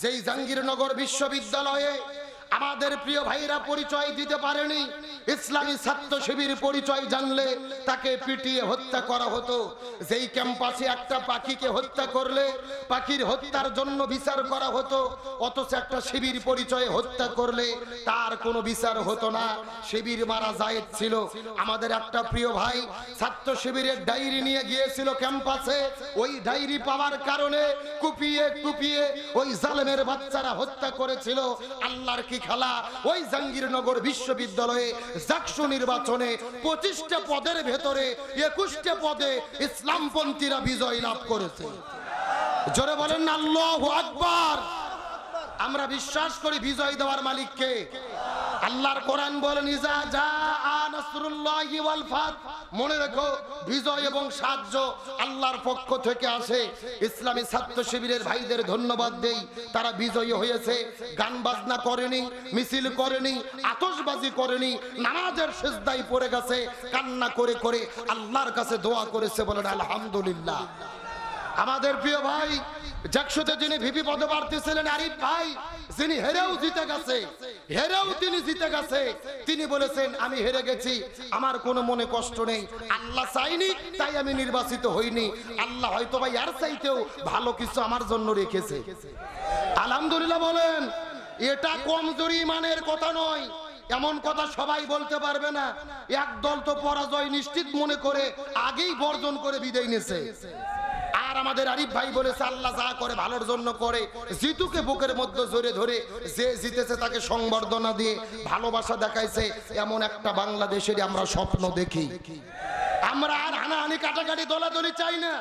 যেই জাহাঙ্গীরনগর বিশ্ববিদ্যালয়ে আমাদের প্রিয় ভাইরা পরিচয় দিতে পারেনি, ইসলামী ছাত্র শিবির পরিচয় জানলে তাকে পিটিয়ে হত্যা করা হতো। যেই ক্যাম্পাসে একটা পাখিকে হত্যা করলে পাখির হত্যার জন্য বিচার করা হতো, অথচ একটা শিবির পরিচয়ে হত্যা করলে তার কোনো বিচার হতো না। শিবির মারা জায়েজ ছিল। আমাদের একটা প্রিয় ভাই ছাত্র শিবিরের ডায়েরি নিয়ে গিয়েছিল ক্যাম্পাসে, ওই ডায়েরি পাওয়ার কারণে কুপিয়ে কুপিয়ে ওই জালেমের বাচ্চারা হত্যা করেছিল। আল্লাহর কি খেলা, ওই জাহাঙ্গীরনগর বিশ্ববিদ্যালয়ে জাকসু নির্বাচনে 25টা পদের ভেতরে 21টা পদে ইসলামপন্থীরা বিজয় লাভ করেছে। জোরে বলেন না আল্লাহু আকবার। আমরা বিশ্বাস করি বিজয় দেওয়ার মালিককে। আল্লাহর কোরআন বলেন ইজা জাআ নাসরুল্লাহি ওয়াল ফাত, মনে রেখো বিজয় এবং সাহায্য আল্লাহর পক্ষ থেকে আসে। ইসলামী ছাত্র শিবিরের ভাইদের ধন্যবাদ দেই, তারা বিজয়ী হয়েছে। গান বাজনা করেনি, মিছিল করেনি, আতশবাজি করেনি, নামাজের সিজদায় পড়ে গেছে, কান্না করে করে আল্লাহর কাছে দোয়া করেছে। বলেন আলহামদুলিল্লাহ। আমাদের প্রিয় ভাই জাকসুতে যিনি ভিপি পদপ্রার্থী ছিলেন আরিফ ভাই, যিনি হেরেও জিতে গেছে, তিনি জিতে গেছে, তিনি বলেছেন আমি হেরে গেছি, আমার কোনো মনে কষ্ট নেই, আল্লাহ চাইনি তাই আমি নির্বাচিত হইনি, আল্লাহ হয়তো ভাই আর চাইতেও ভালো কিছু আমার জন্য রেখেছে। আলহামদুলিল্লাহ বলেন। এটা কমজোরি ইমানের কথা নয়, এমন কথা সবাই বলতে পারবে না। এক দল তো পরাজয় নিশ্চিত মনে করে আগেই বর্জন করে বিদায় নিয়েছে। আর আমাদের আরিফ ভাই বলেছে আল্লাহ যা করে ভালোর জন্য করে। জিতুকে বুকের মধ্যে জড়িয়ে ধরে যে জিতেছে তাকে সংবর্ধনা দিয়ে ভালোবাসা দেখাইছে। এমন একটা বাংলাদেশের আমরা স্বপ্ন দেখি। আমরা আর হানাহানি কাটাকাটি দলাদলি চাই না।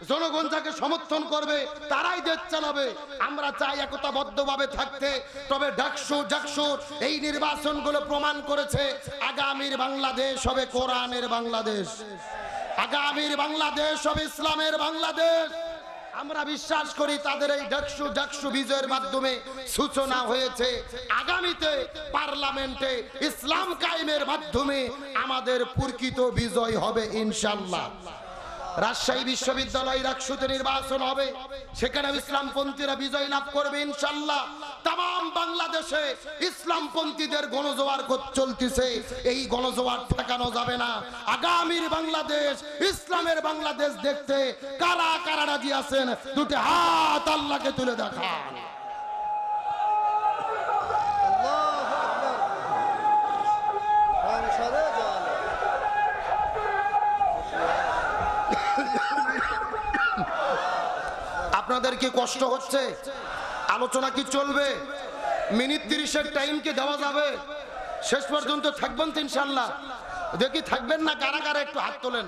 জনগণ যাকে সমর্থন করবে তারাই দেশ চালাবে। আমরা চাই একতাবদ্ধভাবে থাকতে। তবে জাকসুর এই নির্বাচনগুলো প্রমাণ করেছে আগামীর বাংলাদেশ হবে কোরআনের বাংলাদেশ, আগামীর বাংলাদেশ হবে ইসলামের বাংলাদেশ। আমরা বিশ্বাস করি তাদের এই জাকসু বিজয়ের মাধ্যমে সূচনা হয়েছে। আগামীতে পার্লামেন্টে ইসলাম কায়েমের মাধ্যমে আমাদের প্রকৃত বিজয় হবে ইনশাআল্লাহ। রাজশাহী বিশ্ববিদ্যালয় জাকসুতে নির্বাচন হবে, সেখানে ইসলামপন্থীরা বিজয় লাভ করবে ইনশাআল্লাহ। তাম বাংলাদেশে ইসলামপন্থীদের গণজোয়ার চলতেছে, এই গণজোয়ার ঠেকানো যাবে না। আগামীর বাংলাদেশ ইসলামের বাংলাদেশ দেখতে কারা কারা রাজি আছেন দুটি হাত আল্লাহকে তুলে দেখান। আপনাদের কি কষ্ট হচ্ছে? আলোচনা কি চলবে? মিনিট 30-এর টাইম কি দেওয়া যাবে? শেষ পর্যন্ত থাকবেন তো ইনশাআল্লাহ? দেখি থাকবেন না কারা কারা একটু হাত তোলেন।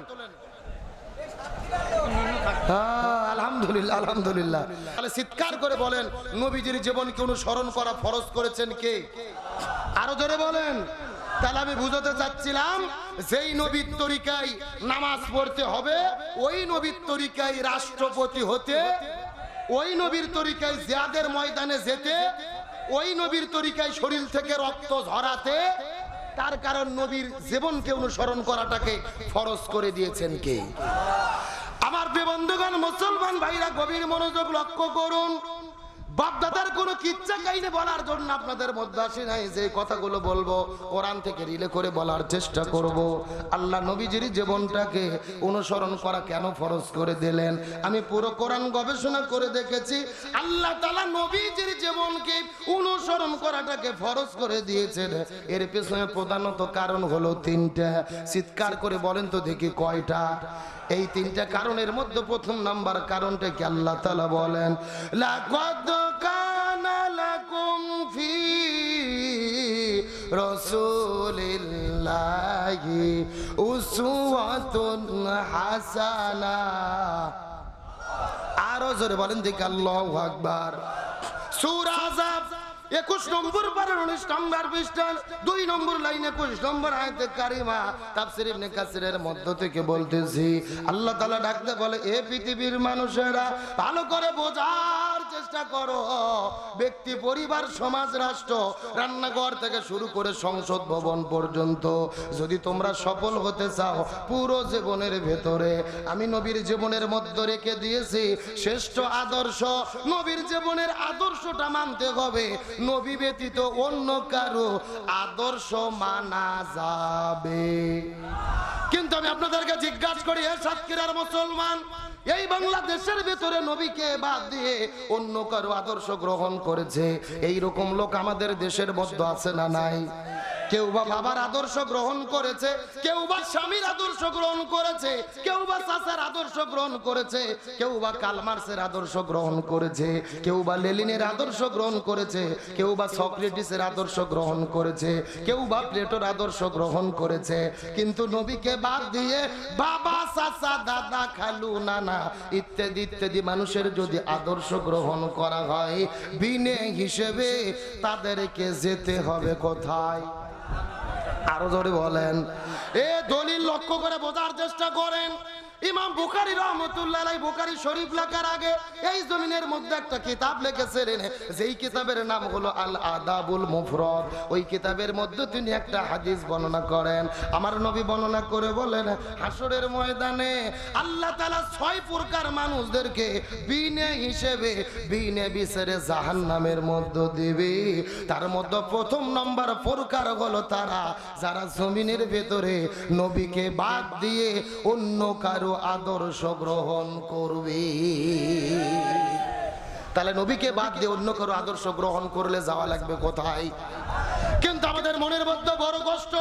আলহামদুলিল্লাহ আলহামদুলিল্লাহ। তাহলে চিৎকার করে বলেন নবীজির জীবনকে অনুসরণ করা ফরজ করেছেন কে? আরো জোরে বলেন। তাহলে আমি বুঝাতে চাচ্ছিলাম যেই নবীর তরিকায় নামাজ পড়তে হবে, ওই নবীর তরিকায় রাষ্ট্রপতি হতে, ওই নবীর তরিকায় জিহাদের ময়দানে যেতে, ওই নবীর তরিকায় শরীর থেকে রক্ত ঝরাতে, তার কারণ নবীর জীবনকে অনুসরণ করাটাকে ফরজ করে দিয়েছেন কে? আমার প্রিয় বন্ধুগণ, মুসলমান ভাইরা গভীর মনোযোগ লক্ষ্য করুন। বাপদাদার কোনো কিচ্ছা কাহিনী বলার জন্য আপনাদের মধ্যে আসি নাই। যে কথাগুলো বলবো কোরআন থেকে রিলে করে বলার চেষ্টা করব। আল্লাহ নবীজির জীবনটাকে অনুসরণ করা কেন ফরজ করে দিলেন, আমি পুরো কোরআন গবেষণা করে দেখেছি। আল্লাহ তাআলা নবীজির জীবনকে অনুসরণ করাটাকে ফরজ করে দিয়েছেন। এর পেছনে প্রধানত কারণ হলো 3টা। চিৎকার করে বলেন তো দেখি কয়টা? এই 3টা কারণের মধ্যে প্রথম নাম্বার কারণটা কি? আল্লাহ তাআলা বলেন লাকাদ কানা লাকুম ফি রাসূলিল্লাহি উসওয়াতুন হাসানাহ। আরো জোরে বলেন দেখি আল্লাহু আকবার। সূরা আযাব 21 নম্বর পারা 19 নম্বর পৃষ্ঠা 2 নম্বর লাইন 21 নম্বর আয়াতে কারিমা তাফসীর ইবনে কাসিরের মধ্য থেকে বলতেছি, আল্লাহ তাআলা ডাকতে বলে এ পৃথিবীর মানুষেরা ভালো করে বোঝার চেষ্টা করো। ব্যক্তি, পরিবার, সমাজ, রাষ্ট্র, রান্নাঘর থেকে শুরু করে সংসদ ভবন পর্যন্ত যদি তোমরা সফল হতে চাও, পুরো জীবনের ভেতরে আমি নবীর জীবনের মধ্যে রেখে দিয়েছি শ্রেষ্ঠ আদর্শ। নবীর জীবনের আদর্শটা মানতে হবে। নবী ব্যতীত অন্য কারো আদর্শ মানা যাবে। কিন্তু আমি আপনাদেরকে জিজ্ঞাসা করি, এ সাতক্ষীরার মুসলমান, এই বাংলাদেশের ভেতরে নবীকে বাদ দিয়ে অন্য কারো আদর্শ গ্রহণ করেছে, এই রকম লোক আমাদের দেশের মধ্যে আছে না নাই? কেউ বা বাবার আদর্শ গ্রহণ করেছে, কেউ বা স্বামীর আদর্শ গ্রহণ করেছে, কেউ বা চাচার আদর্শ গ্রহণ করেছে, কেউ বা কার্ল মার্ক্সের আদর্শ গ্রহণ করেছে, কেউ বা লেনিনের আদর্শ গ্রহণ করেছে, কেউ বা সক্রেটিসের আদর্শ গ্রহণ করেছে, কেউ বা প্লেটোর আদর্শ গ্রহণ করেছে। কিন্তু নবীকে বাদ দিয়ে বাবা, চাচা, দাদা, খালু, নানা ইত্যাদি ইত্যাদি মানুষের যদি আদর্শ গ্রহণ করা হয়, বিনে হিসেবে তাদেরকে যেতে হবে কোথায়? আরো জোরে বলেন। এ দলিল লক্ষ্য করে বোঝার চেষ্টা করেন। ইমাম বুখারী রাহমাতুল্লাহ আলাইহি বুখারী শরীফ লেখার আগে এই জমিনের মধ্যে একটা কিতাব লিখেছিলেন, যেই কিতাবের নাম হলো আল আদাবুল মুফরাদ। ওই কিতাবের মধ্যে তিনি একটা হাদিস বর্ণনা করেন। আমার নবী বর্ণনা করে বলেন, হাসরের ময়দানে আল্লাহ তাআলা 6 প্রকার মানুষদেরকে বিনে হিসেবে, বিনে বিচারে জাহান্নামের মধ্যে দিবে। তার মধ্যে প্রথম নম্বর প্রকার হলো তারা যারা জমিনের ভেতরে নবীকে বাদ দিয়ে অন্য কারো আদর্শ গ্রহণ করবে। তাহলে নবীকে বাদ দিয়ে অন্য কারো আদর্শ গ্রহণ করলে যাওয়া লাগবে কোথায়? কিন্তু আমাদের মনের মধ্যে বড় কষ্ট।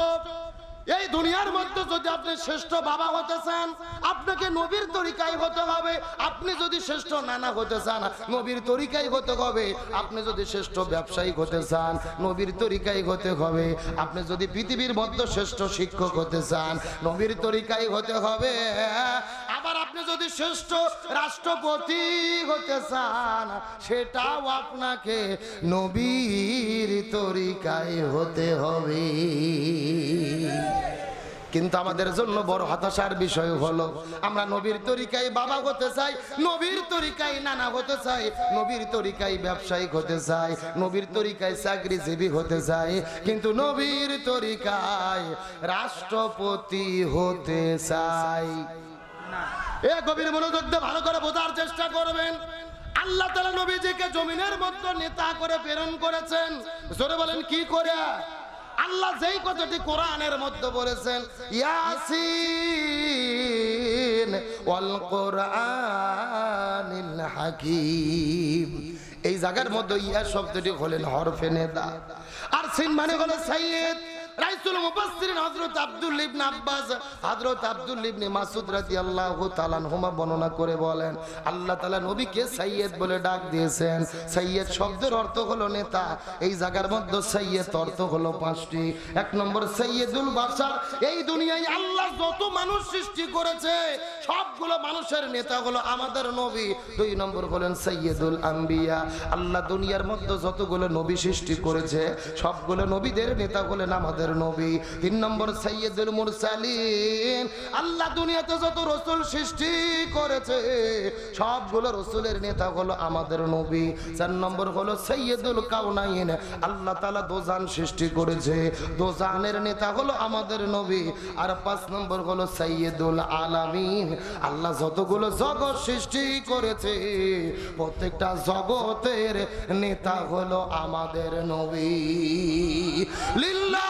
এই দুনিয়ার মধ্যে যদি আপনি শ্রেষ্ঠ বাবা হতে চান, আপনাকে নবীর তরিকায় হতে হবে। আপনি যদি শ্রেষ্ঠ নানা হতে চান, নবীর তরিকায় হতে হবে। আপনি যদি শ্রেষ্ঠ ব্যবসায়ী হতে চান, নবীর তরিকায় হতে হবে। আপনি যদি পৃথিবীর মধ্যে শ্রেষ্ঠ শিক্ষক হতে চান, নবীর তরিকায় হতে হবে। আবার আপনি যদি শ্রেষ্ঠ রাষ্ট্রপতি হতে চান, সেটাও আপনাকে নবীর তরিকায় হতে হবে। কিন্তু আমাদের জন্য বড় হতাশার বিষয় হলো, আমরা নবীর তরিকায় বাবা হতে চাই, নবীর তরিকায় নানা হতে চাই, নবীর তরিকায় ব্যবসায়িক হতে চাই, নবীর তরিকায় চাকরিজীবী হতে চাই, কিন্তু নবীর তরিকায় রাষ্ট্রপতি হতে চাই না। এ গভীর মনোযোগ দিয়ে ভালো করে বোঝার চেষ্টা করবেন। আল্লাহ তাআলা নবীজিকে জমিনের মধ্যে নেতা করে প্রেরণ করেছেন। জোরে বলেন, কি করে? আল্লাহ যেই কথাটি কোরআনের মধ্যে বলেছেন, ইয়াসিন ওয়াল কোরআনিল হাকীম, এই জায়গার মধ্যে ইয়া শব্দটি হলেন হরফে নেদা, আর সিন মানে হলো সাইয়্যিদ। রাইসুল মুফাসসিরিন হযরত আব্দুল্লাহ ইবনে আব্বাস, হযরত আব্দুল্লাহ ইবনে মাসউদ রাদিয়াল্লাহু তাআলা আনহুমা বর্ণনা করে বলেন, আল্লাহ তাআলা নবীকে সাইয়্যিদ বলে ডাক দিয়েছেন। সাইয়্যিদ শব্দের অর্থ হলো নেতা। এই জায়গার মধ্যে সাইয়্যিদ অর্থ হলো 5টি। 1 নম্বর সাইয়্যিদুল বাশার, এই দুনিয়ায় আল্লাহ যত মানুষ সৃষ্টি করেছে সবগুলো মানুষের নেতা হলো আমাদের নবী। 2 নম্বর হলেন সাইয়্যিদুল আম্বিয়া, আল্লাহ দুনিয়ার মধ্যে যতগুলো নবী সৃষ্টি করেছে সবগুলো নবীদের নেতা হলেন আমাদের নবী। 3 নম্বর সাইয়্যিদুল মুরসালিন, আল্লাহ দুনিয়াতে যত রাসূল সৃষ্টি করেছে সবগুলো রাসূলের নেতা হলো আমাদের নবী। 4 নম্বর হলো সাইয়্যিদুল কাউনাইন, আল্লাহ তাআলা দোজান সৃষ্টি করেছে, দোজানের নেতা হলো আমাদের নবী। আর 5 নম্বর হলো সাইয়্যিদুল আলামিন, আল্লাহ যতগুলো জগৎ সৃষ্টি করেছে প্রত্যেকটা জগতের নেতা হলো আমাদের নবী। লিল্লাহ